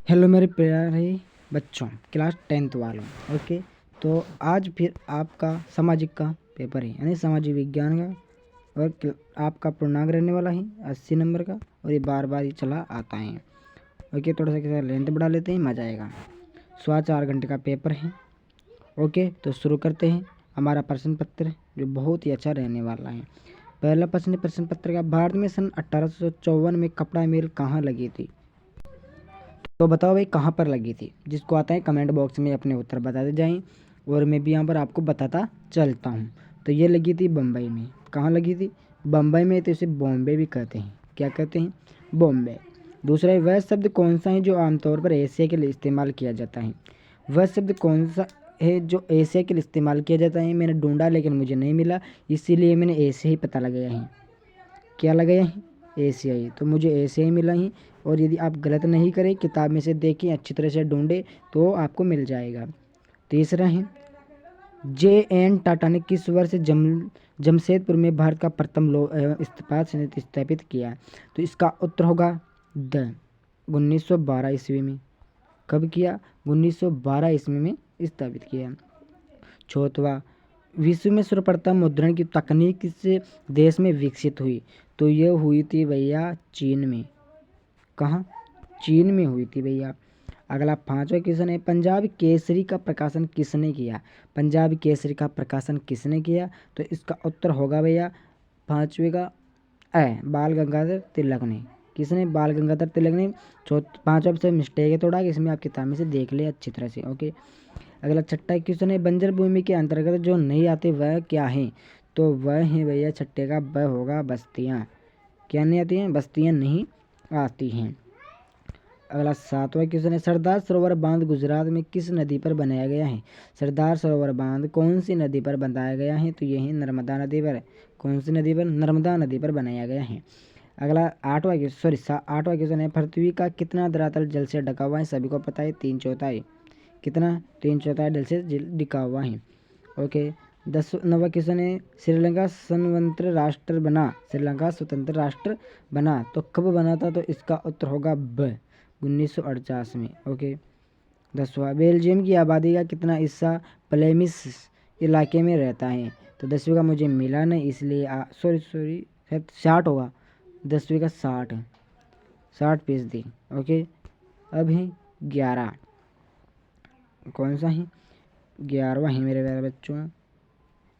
Hello मेरे प्यारे बच्चों, क्लास 10th वालों। ओके, तो आज फिर आपका सामाजिक का पेपर है, यानी सामाजिक विज्ञान का। और आपका पूर्णांक रहने वाला है 80 नंबर का, और ये बार बार ही चला आता है। ओके, थोड़ा सा लेंथ बढ़ा लेते हैं, मजा आएगा। 4.25 घंटे का पेपर है। ओके, तो शुरू करते हैं हमारा प्रश्न पत्र, जो बहुत ही अच्छा रहने वाला है। पहला प्रश्न पत्र का, भारत में सन 1854 में कपड़ा मिल कहाँ लगी थी? तो बताओ भाई, कहाँ पर लगी थी? जिसको आता है कमेंट बॉक्स में अपने उत्तर बताते जाएं, और मैं भी यहाँ पर आपको बताता चलता हूँ। तो ये लगी थी बम्बई में। कहाँ लगी थी? बम्बई में। तो इसे बॉम्बे भी कहते हैं। क्या कहते हैं? बॉम्बे। दूसरा है, वह शब्द कौन सा है जो आमतौर पर एशिया के लिए इस्तेमाल किया जाता है? वह शब्द कौन सा है जो एशिया के लिए इस्तेमाल किया जाता है? मैंने ढूंढा लेकिन मुझे नहीं मिला, इसीलिए मैंने एशिया ही पता लगाया है। क्या लगाया है? एशियाई। तो मुझे एशिया ही मिला ही। और यदि आप गलत नहीं करें, किताब में से देखें, अच्छी तरह से ढूंढें, तो आपको मिल जाएगा। तीसरा है, जे.एन. टाटा ने किस वर्ष जमशेदपुर में भारत का प्रथम लौह एवं इस्पात संयंत्र स्थापित किया? तो इसका उत्तर होगा द 1912 ईस्वी में। कब किया? 1912 ईस्वी में स्थापित किया। चौथवा, विश्व में सर्वप्रथम मुद्रण की तकनीक किस देश में विकसित हुई? तो ये हुई थी भैया चीन में। कहाँ? चीन में हुई थी भैया। अगला 5वां क्वेश्चन है, पंजाब केसरी का प्रकाशन किसने किया? पंजाब केसरी का प्रकाशन किसने किया? तो इसका उत्तर होगा भैया 5वें का बाल गंगाधर तिलक ने। किसने? बाल गंगाधर तिलक ने। 5वां से मिस्टेक है थोड़ा, इसमें आप किताब में से देख ले अच्छी तरह से। ओके, अगला 6वां क्वेश्चन है, बंजर भूमि के अंतर्गत जो नहीं आते वह क्या है? तो वह है भैया 6 का वह होगा बस्तियाँ। क्या नहीं आती हैं? बस्तियाँ नहीं आती हैं। अगला 7वां क्वेश्चन है, सरदार सरोवर बांध गुजरात में किस नदी पर बनाया गया है? सरदार सरोवर बांध कौन सी नदी पर बनाया गया है? तो ये है नर्मदा नदी पर। कौन सी नदी पर? नर्मदा नदी पर बनाया गया है। अगला 8वां क्वेश्चन है, पृथ्वी का कितना धरातल जल से ढका हुआ है? सभी को पता है 3/4। कितना? 3/4 जल से ढका हुआ है। ओके, 9वां क्वेश्चन है, श्रीलंका स्वतंत्र राष्ट्र बना। श्रीलंका स्वतंत्र राष्ट्र बना तो कब बना था? तो इसका उत्तर होगा 1948 में। ओके, 10वां, बेल्जियम की आबादी का कितना हिस्सा फ्लेमिश इलाके में रहता है? तो 10वीं का मुझे मिला नहीं, इसलिए सॉरी 60 होगा। 10वीं का 60% ओके, अब है 11। कौन सा है? 11वां है मेरे प्यारे बच्चों।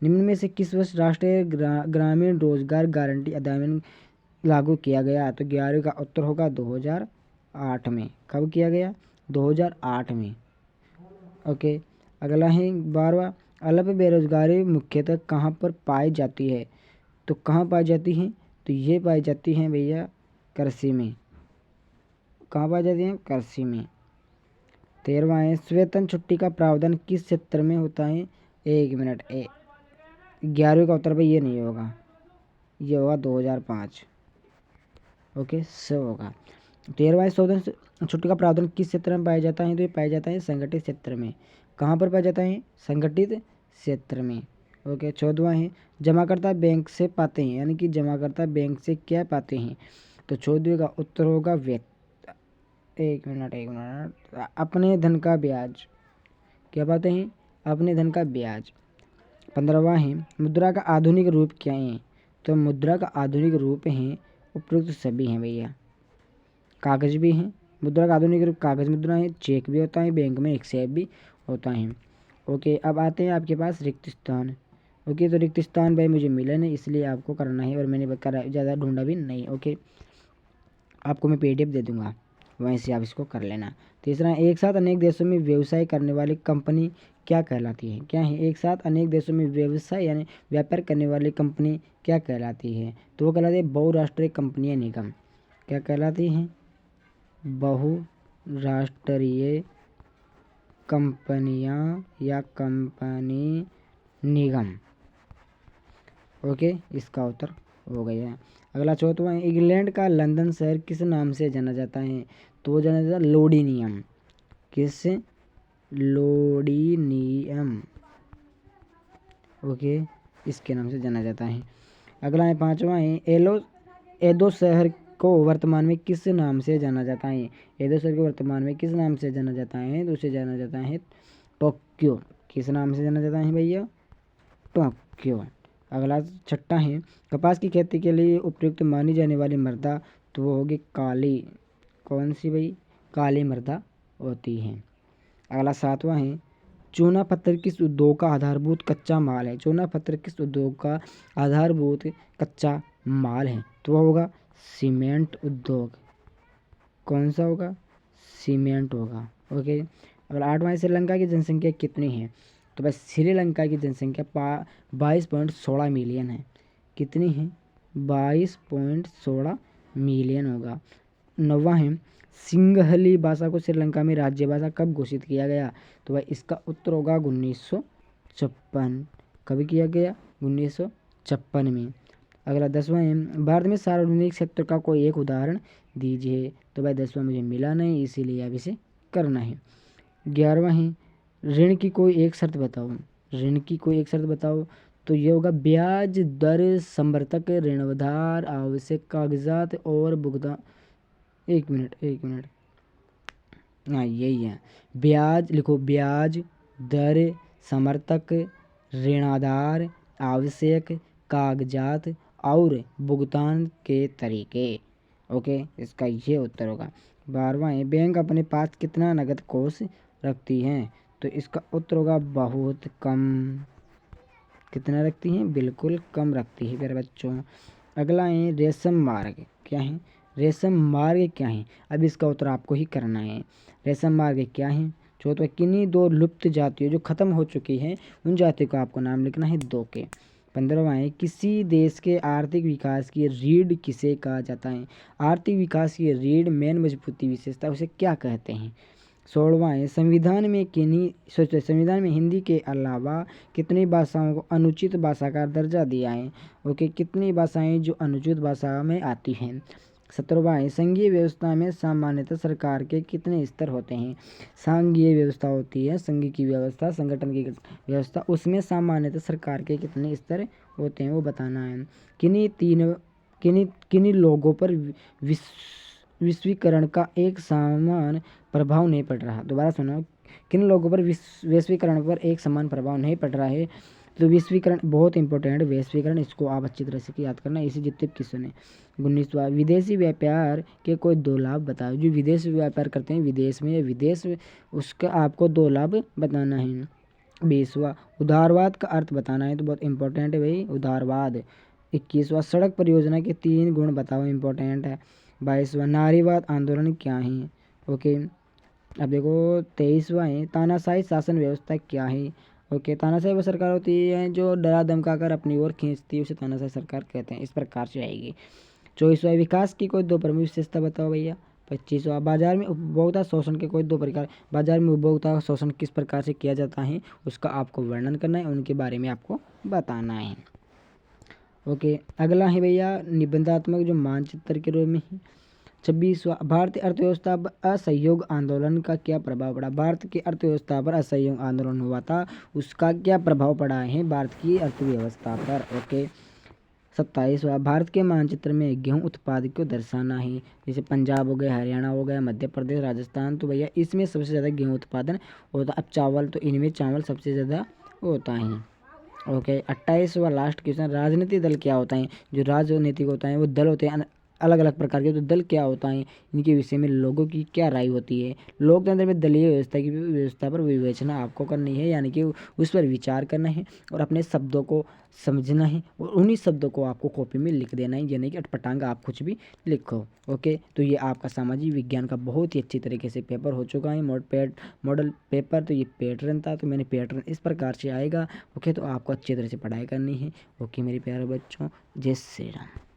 निम्न में से किस वर्ष राष्ट्रीय ग्रामीण रोजगार गारंटी अधिनियम लागू किया गया? तो 11वीं का उत्तर होगा 2008 में। कब किया गया? 2008 में। ओके, अगला है 12वां, अल्प बेरोजगारी मुख्यतः कहाँ पर पाई जाती है? तो कहाँ पाई जाती है? तो ये पाई जाती है भैया कृषि में। कहाँ पाई जाती है? कृषि में। 13वां है, वेतन छुट्टी का प्रावधान किस क्षेत्र में होता है? 1 मिनट 11वीं का उत्तर भाई ये नहीं होगा, ये होगा 2005। ओके, सब होगा। 13वां, शोधन छुट्टी का प्रावधान किस क्षेत्र में पाया जाता है? तो ये पाया जाता है संगठित क्षेत्र में। कहाँ पर पाया जाता है? संगठित क्षेत्र में। ओके, 14वां है, जमाकर्ता बैंक से पाते हैं, यानी कि जमाकर्ता बैंक से क्या पाते हैं? तो 14वीं का उत्तर होगा 1 मिनट अपने धन का ब्याज। क्या पाते हैं? अपने धन का ब्याज। 15वां है, मुद्रा का आधुनिक रूप क्या है? तो मुद्रा का आधुनिक रूप है उपरोक्त सभी हैं भैया। कागज भी हैं। मुद्रा का आधुनिक रूप कागज मुद्रा है, चेक भी होता है, बैंक में एक्सचेंज भी होता है। ओके, अब आते हैं आपके पास रिक्त स्थान। ओके, तो रिक्त स्थान भाई मुझे मिला नहीं, इसलिए आपको करना है, और मैंने ज़्यादा ढूंढा भी नहीं। ओके, आपको मैं PDF दे दूंगा, वहीं से आप इसको कर लेना। तीसरा, एक साथ अनेक देशों में व्यवसाय करने वाली कंपनी क्या कहलाती है? क्या है? एक साथ अनेक देशों में व्यवसाय यानी व्यापार करने वाली कंपनी क्या कहलाती है? तो वो कहलाती है बहुराष्ट्रीय कंपनियां निगम। क्या कहलाती हैं? बहुराष्ट्रीय कंपनियां या कंपनी निगम। ओके, इसका उत्तर हो गया। अगला 4वां है, इंग्लैंड का लंदन शहर किस नाम से जाना जाता है? तो वो जाना जाता है लोडीनियम। किस? लोडीनियम। ओके, इसके नाम से जाना जाता है। अगला है 5वां है, एदो शहर को वर्तमान में किस नाम से जाना जाता है? एथेंस शहर को वर्तमान में किस नाम से जाना जाता है? तो उसे जाना जाता है टोक्यो। किस नाम से जाना जाता है भैया? टोक्यो। अगला छठा है, कपास की खेती के लिए उपयुक्त मानी जाने वाली मृदा, तो वो होगी काली। कौन सी भाई? काली मृदा होती है। अगला सातवां है, चूना पत्थर किस उद्योग का आधारभूत कच्चा माल है? चूना पत्थर किस उद्योग का आधारभूत कच्चा माल है? तो वह होगा सीमेंट उद्योग। कौन सा होगा? सीमेंट होगा। ओके। अगर आठवां, श्रीलंका की जनसंख्या कितनी है? तो भाई श्रीलंका की जनसंख्या 22.16 मिलियन है। कितनी है? 22.16 मिलियन होगा। नौवां है, सिंघली भाषा को श्रीलंका में राज्य भाषा कब घोषित किया गया? तो भाई इसका उत्तर होगा 1956। कब किया गया? 1956 में। अगला 10वां है, भारत में सार्वजनिक क्षेत्र का कोई एक उदाहरण दीजिए। तो भाई 10वां मुझे मिला नहीं, इसीलिए अब इसे करना है। 11वां है, ऋण की कोई एक शर्त बताओ। ऋण की कोई एक शर्त बताओ। तो ये होगा ब्याज दर, समवर्तक, ऋणाधार, आवश्यक कागजात और भुगतान। एक मिनट। हाँ यही है। ब्याज लिखो, ब्याज दर, समवर्तक, ऋणाधार, आवश्यक कागजात और भुगतान के तरीके। ओके, इसका ये उत्तर होगा। 12वां है, बैंक अपने पास कितना नगद कोष रखती हैं? तो इसका उत्तर होगा बहुत कम। कितना रखती हैं? बिल्कुल कम रखती है प्यारे बच्चों। अगला है, रेशम मार्ग क्या है? रेशम मार्ग क्या है? अब इसका उत्तर आपको ही करना है। रेशम मार्ग क्या है? चौथा, किन्हीं दो लुप्त जातियों जो खत्म हो चुकी हैं उन जातियों का आपको नाम लिखना है, दो के। 15वां है, किसी देश के आर्थिक विकास की रीढ़ किसे कहा जाता है? आर्थिक विकास की रीढ़, मेन मजबूती विशेषता, उसे क्या कहते हैं? 16वां है, संविधान में हिंदी के अलावा कितनी भाषाओं को अनुचित भाषा का दर्जा दिया है? ओके, कितनी भाषाएं जो अनुचित भाषा में आती हैं? 17वां है, संघीय व्यवस्था में सामान्यतः सरकार के कितने स्तर होते हैं? संघीय व्यवस्था होती है, संघ की व्यवस्था, संगठन की व्यवस्था, उसमें सामान्यतः सरकार के कितने स्तर होते हैं वो बताना है। किन्हीं लोगों पर वैश्वीकरण का एक समान प्रभाव नहीं पड़ रहा। दोबारा सुनो, किन लोगों पर वैश्वीकरण पर एक समान प्रभाव नहीं पड़ रहा है? तो वैश्वीकरण बहुत इंपॉर्टेंट है। वैश्वीकरण, इसको आप अच्छी तरह से याद करना, इसे जितने क्वेश्चन है। 19वां, विदेशी व्यापार के कोई दो लाभ बताओ। जो विदेश व्यापार करते हैं विदेश में, विदेश, उसका आपको दो लाभ बताना है। 20वां, उदारवाद का अर्थ बताना है, तो बहुत इंपॉर्टेंट है भाई उदारवाद। 21वां, सड़क परियोजना के 3 गुण बताओ, इंपॉर्टेंट है। 22वां, नारीवाद आंदोलन क्या है? ओके, अब देखो 23वां है, तानाशाही शासन व्यवस्था क्या है? ओके, तानाशाही वो सरकार होती है जो डरा धमका कर अपनी ओर खींचती है, उसे तानाशाही सरकार कहते हैं। इस प्रकार से आएगी। 24वां, विकास की कोई दो प्रमुख विशेषता बताओ भैया। 25वां, बाजार में उपभोक्ता शोषण के कोई दो प्रकार। बाजार में उपभोक्ता शोषण किस प्रकार से किया जाता है उसका आपको वर्णन करना है, उनके बारे में आपको बताना है। ओके, अगला है भैया निबंधात्मक जो मानचित्र के रूप में है। 26वां, भारतीय अर्थव्यवस्था पर असहयोग आंदोलन का क्या प्रभाव पड़ा? भारत की अर्थव्यवस्था पर असहयोग आंदोलन हुआ था, उसका क्या प्रभाव पड़ा है भारत की अर्थव्यवस्था पर? ओके। 27वां, भारत के मानचित्र में गेहूं उत्पादक को दर्शाना है। जैसे पंजाब हो गया, हरियाणा हो गया, मध्य प्रदेश, राजस्थान, तो भैया इसमें सबसे ज़्यादा गेहूं उत्पादन होता है। अब चावल, तो इनमें चावल सबसे ज़्यादा होता है। ओके। 28वां लास्ट क्वेश्चन, राजनीतिक दल क्या होता है? जो राजनीतिक होता है वो दल होते हैं अलग अलग प्रकार के, तो दल क्या होता है, इनके विषय में लोगों की क्या राय होती है? लोकतंत्र में दलीय व्यवस्था की व्यवस्था पर विवेचना आपको करनी है, यानी कि उस पर विचार करना है और अपने शब्दों को समझना है और उन्हीं शब्दों को आपको कॉपी में लिख देना है, यानी कि अटपटांग आप कुछ भी लिखो। ओके, तो ये आपका सामाजिक विज्ञान का बहुत ही अच्छी तरीके से पेपर हो चुका है, मॉडल पेपर। तो ये पैटर्न था, तो मैंने पैटर्न इस प्रकार से आएगा। ओके, तो आपको अच्छी तरह से पढ़ाई करनी है। ओके मेरे प्यारे बच्चों, जय श्री राम।